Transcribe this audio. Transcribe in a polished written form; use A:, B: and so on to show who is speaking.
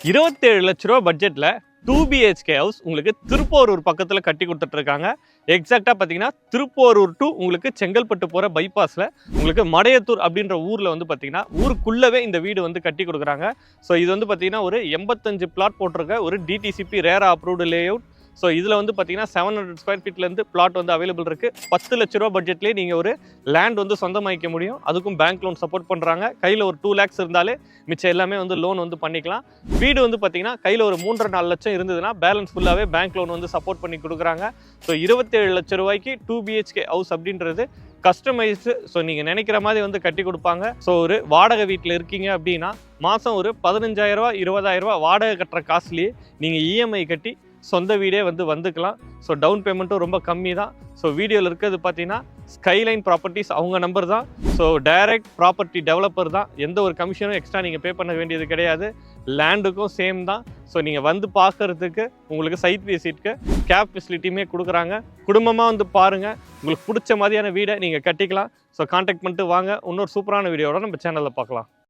A: 27 லட்ச ரூபா பட்ஜெட்ல 2BHK ஹவுஸ் உங்களுக்கு திருப்போரூர் பக்கத்தில் கட்டி கொடுத்துட்ருக்காங்க. எக்ஸாக்டாக பார்த்தீங்கன்னா திருப்போரூர் டு உங்களுக்கு செங்கல்பட்டு போகிற பைபாஸில் உங்களுக்கு மடையத்தூர் அப்படின்ற ஊரில் வந்து பார்த்தீங்கன்னா ஊருக்குள்ளவே இந்த வீடு வந்து கட்டி கொடுக்குறாங்க. ஸோ இது வந்து பார்த்தீங்கன்னா ஒரு 85 பிளாட் போட்டிருக்க ஒரு டிடிசிபி ரேரா அப்ரூவ்டு லேஅவுட். ஸோ இதில் வந்து பார்த்தீங்கன்னா 700 ஸ்கொயர் ஃபீட்லேருந்து பிளாட் வந்து அவைலபிள் இருக்குது. 10 லட்ச ரூபா பட்ஜெட்லேயே நீங்கள் ஒரு லேண்ட் வந்து சொந்தமாக்க முடியும். அதுக்கும் பேங்க் லோன் சப்போர்ட் பண்ணுறாங்க. கையில் ஒரு 2 lakhs இருந்தாலே மிச்சம் எல்லாமே வந்து லோன் வந்து பண்ணிக்கலாம். வீடு வந்து பார்த்தீங்கன்னா கையில் ஒரு 3.5 லட்சம் இருந்ததுன்னா பேலன்ஸ் ஃபுல்லாகவே பேங்க் லோன் வந்து சப்போர்ட் பண்ணி கொடுக்குறாங்க. ஸோ 27 லட்ச ரூபாய்க்கு 2BHK ஹவுஸ் அப்படின்றது கஸ்டமைஸ்டு. ஸோ நீங்கள் நினைக்கிற மாதிரி வந்து கட்டி கொடுப்பாங்க. ஸோ ஒரு வாடகை வீட்டில் இருக்கீங்க அப்படின்னா மாதம் ஒரு 15,000 ரூபா 20,000 ரூபா வாடகை கட்டுற காசுலேயே நீங்கள் இஎம்ஐ கட்டி சொந்த வீடே வந்து வந்துக்கலாம். ஸோ டவுன் பேமெண்ட்டும் ரொம்ப கம்மி தான். ஸோ வீடியோவில் இருக்கிறது பார்த்தீங்கன்னா ஸ்கைலைன் ப்ராப்பர்ட்டிஸ் அவங்க நம்பர் தான். ஸோ டைரக்ட் ப்ராப்பர்ட்டி டெவலப்பர் தான். எந்த ஒரு கமிஷனும் எக்ஸ்ட்ரா நீங்கள் பே பண்ண வேண்டியது கிடையாது. லேண்டுக்கும் சேம் தான். ஸோ நீங்கள் வந்து பார்க்குறதுக்கு உங்களுக்கு சைட் விசிட்க்கு கேப் ஃபெசிலிட்டியுமே கொடுக்குறாங்க. குடும்பமாக வந்து பாருங்கள். உங்களுக்கு பிடிச்ச மாதிரியான வீடை நீங்கள் கட்டிக்கலாம். ஸோ கான்டாக்ட் பண்ணிட்டு வாங்க. இன்னொரு சூப்பரான வீடியோட நம்ம சேனலில் பார்க்கலாம்.